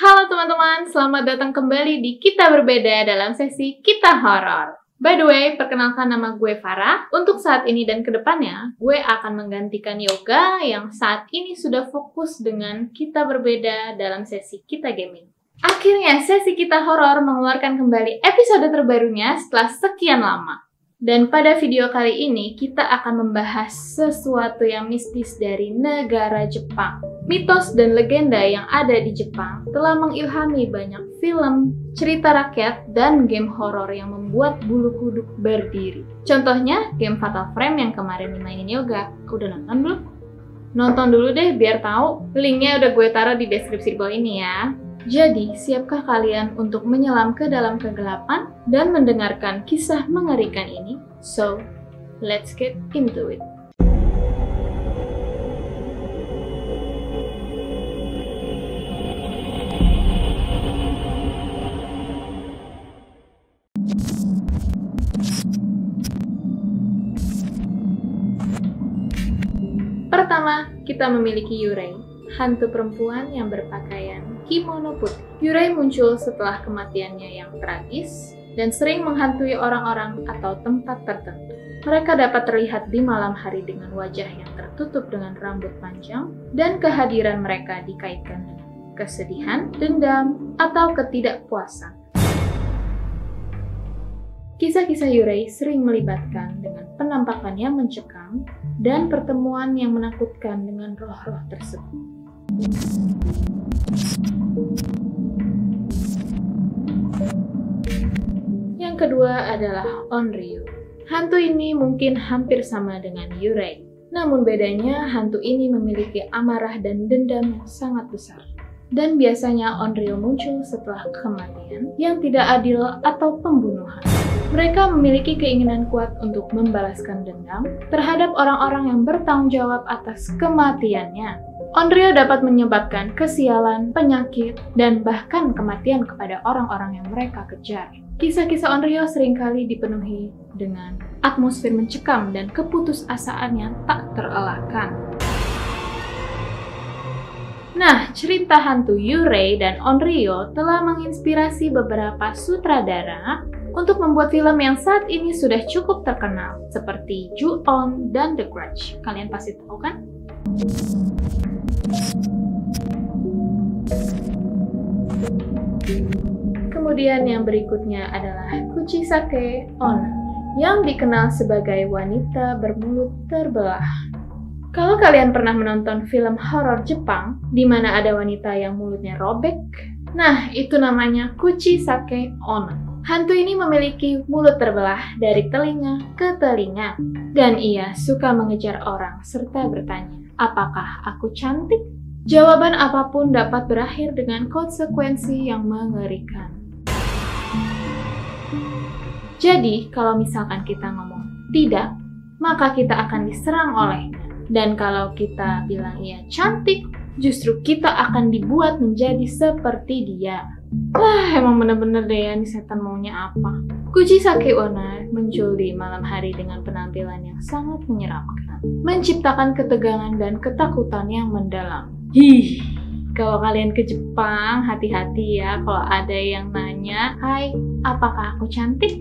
Halo teman-teman, selamat datang kembali di Kita Berbeda dalam sesi Kita Horor. By the way, perkenalkan nama gue Farah. Untuk saat ini dan kedepannya, gue akan menggantikan Yoga yang saat ini sudah fokus dengan Kita Berbeda dalam sesi Kita Gaming. Akhirnya, sesi Kita Horor mengeluarkan kembali episode terbarunya setelah sekian lama. Dan pada video kali ini, kita akan membahas sesuatu yang mistis dari negara Jepang. Mitos dan legenda yang ada di Jepang telah mengilhami banyak film, cerita rakyat, dan game horor yang membuat bulu kuduk berdiri. Contohnya, game Fatal Frame yang kemarin dimainin Yoga. Udah nonton belum? Nonton dulu deh biar tahu. Linknya udah gue taruh di deskripsi bawah ini ya. Jadi, siapkah kalian untuk menyelam ke dalam kegelapan dan mendengarkan kisah mengerikan ini? So, let's get into it. Pertama, kita memiliki Yurei, hantu perempuan yang berpakaian kimono putih. Yurei muncul setelah kematiannya yang tragis dan sering menghantui orang-orang atau tempat tertentu. Mereka dapat terlihat di malam hari dengan wajah yang tertutup dengan rambut panjang dan kehadiran mereka dikaitkan dengan kesedihan, dendam, atau ketidakpuasan. Kisah-kisah Yurei sering melibatkan dengan penampakan yang mencekam dan pertemuan yang menakutkan dengan roh-roh tersebut. Yang kedua adalah Onryo. Hantu ini mungkin hampir sama dengan Yurei. Namun bedanya, hantu ini memiliki amarah dan dendam yang sangat besar. Dan biasanya Onryo muncul setelah kematian yang tidak adil atau pembunuhan. Mereka memiliki keinginan kuat untuk membalaskan dendam terhadap orang-orang yang bertanggung jawab atas kematiannya. Onryo dapat menyebabkan kesialan, penyakit, dan bahkan kematian kepada orang-orang yang mereka kejar. Kisah-kisah Onryo seringkali dipenuhi dengan atmosfer mencekam dan keputusasaan yang tak terelakkan. Nah, cerita hantu Yurei dan Onryo telah menginspirasi beberapa sutradara untuk membuat film yang saat ini sudah cukup terkenal, seperti Ju-on dan The Grudge. Kalian pasti tahu kan? Kemudian yang berikutnya adalah Kuchisake Onna, yang dikenal sebagai wanita bermulut terbelah. Kalau kalian pernah menonton film horor Jepang, di mana ada wanita yang mulutnya robek, nah itu namanya Kuchisake Onna. Hantu ini memiliki mulut terbelah dari telinga ke telinga, dan ia suka mengejar orang serta bertanya, "Apakah aku cantik?" Jawaban apapun dapat berakhir dengan konsekuensi yang mengerikan. Jadi, kalau misalkan kita ngomong tidak, maka kita akan diserang olehnya. Dan kalau kita bilang ia cantik, justru kita akan dibuat menjadi seperti dia. Wah, emang bener-bener deh ya, nih setan maunya apa. Kuchisake Onna muncul di malam hari dengan penampilan yang sangat menyeramkan, menciptakan ketegangan dan ketakutan yang mendalam. Kalau kalian ke Jepang, hati-hati ya kalau ada yang nanya, "Hai, apakah aku cantik?"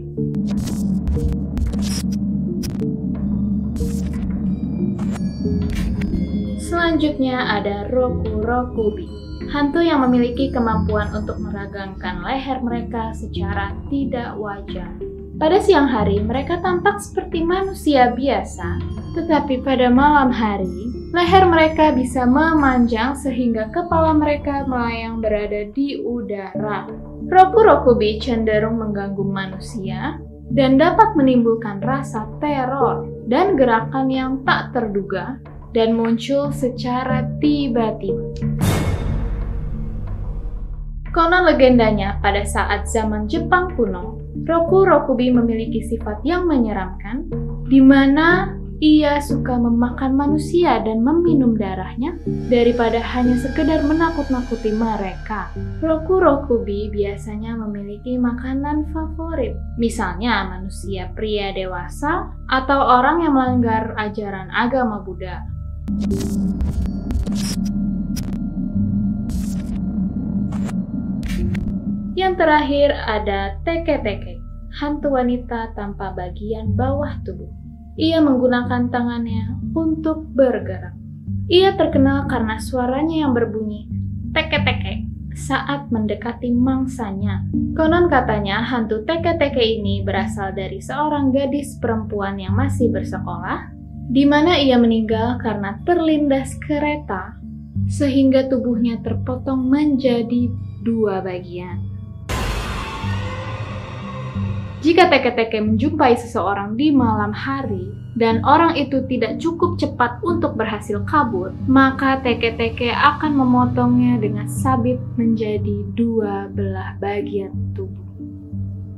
Selanjutnya ada Roku Rokubi, hantu yang memiliki kemampuan untuk meragangkan leher mereka secara tidak wajar. Pada siang hari, mereka tampak seperti manusia biasa, tetapi pada malam hari, leher mereka bisa memanjang sehingga kepala mereka melayang berada di udara. Roku Rokubi cenderung mengganggu manusia dan dapat menimbulkan rasa teror dan gerakan yang tak terduga dan muncul secara tiba-tiba. Konon legendanya, pada saat zaman Jepang kuno, Roku Rokubi memiliki sifat yang menyeramkan, di mana ia suka memakan manusia dan meminum darahnya daripada hanya sekedar menakut-nakuti mereka. Roku Rokubi biasanya memiliki makanan favorit, misalnya manusia pria dewasa atau orang yang melanggar ajaran agama Buddha. Yang terakhir ada teke-teke, hantu wanita tanpa bagian bawah tubuh. Ia menggunakan tangannya untuk bergerak. Ia terkenal karena suaranya yang berbunyi teke-teke saat mendekati mangsanya. Konon katanya hantu teke-teke ini berasal dari seorang gadis perempuan yang masih bersekolah, di mana ia meninggal karena terlindas kereta sehingga tubuhnya terpotong menjadi 2 bagian. Jika teke-teke menjumpai seseorang di malam hari dan orang itu tidak cukup cepat untuk berhasil kabur, maka teke-teke akan memotongnya dengan sabit menjadi 2 belah bagian tubuh.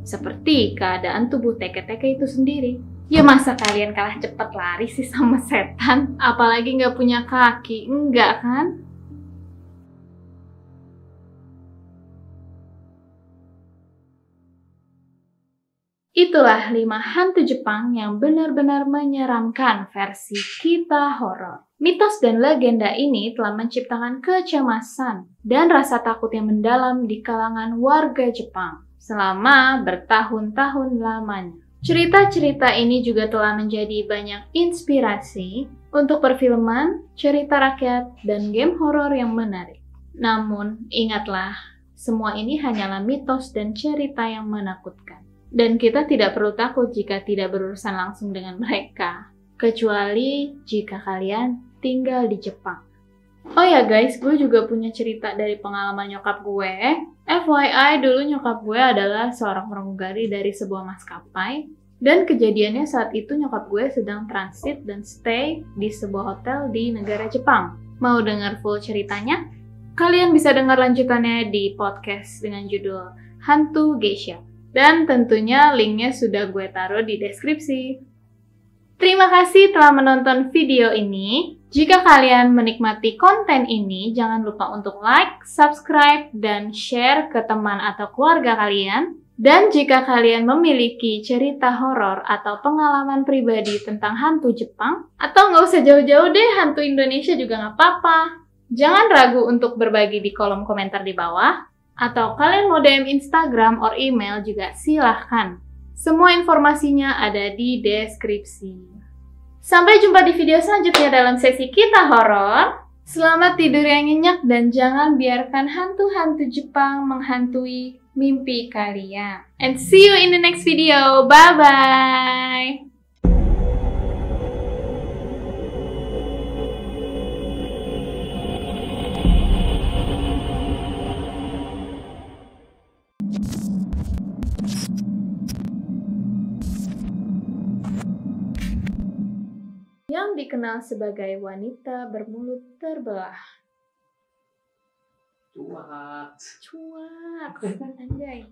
Seperti keadaan tubuh teke-teke itu sendiri. Ya masa kalian kalah cepat lari sih sama setan? Apalagi nggak punya kaki, enggak kan? Itulah 5 hantu Jepang yang benar-benar menyeramkan versi Kita Horor. Mitos dan legenda ini telah menciptakan kecemasan dan rasa takut yang mendalam di kalangan warga Jepang selama bertahun-tahun lamanya. Cerita-cerita ini juga telah menjadi banyak inspirasi untuk perfilman, cerita rakyat, dan game horor yang menarik. Namun, ingatlah, semua ini hanyalah mitos dan cerita yang menakutkan. Dan kita tidak perlu takut jika tidak berurusan langsung dengan mereka, kecuali jika kalian tinggal di Jepang. Oh ya guys, gue juga punya cerita dari pengalaman nyokap gue. FYI, dulu nyokap gue adalah seorang pramugari dari sebuah maskapai, dan kejadiannya saat itu nyokap gue sedang transit dan stay di sebuah hotel di negara Jepang. Mau dengar full ceritanya? Kalian bisa dengar lanjutannya di podcast dengan judul Hantu Geisha. Dan tentunya linknya sudah gue taruh di deskripsi. Terima kasih telah menonton video ini. Jika kalian menikmati konten ini, jangan lupa untuk like, subscribe, dan share ke teman atau keluarga kalian. Dan jika kalian memiliki cerita horor atau pengalaman pribadi tentang hantu Jepang, atau nggak usah jauh-jauh deh, hantu Indonesia juga nggak apa-apa. Jangan ragu untuk berbagi di kolom komentar di bawah. Atau kalian mau DM Instagram or email juga silahkan. Semua informasinya ada di deskripsi. Sampai jumpa di video selanjutnya dalam sesi Kita Horor. Selamat tidur yang nyenyak dan jangan biarkan hantu-hantu Jepang menghantui mimpi kalian. And see you in the next video. Bye-bye! Yang dikenal sebagai wanita bermulut terbelah. Cuak. Cuak, anjay.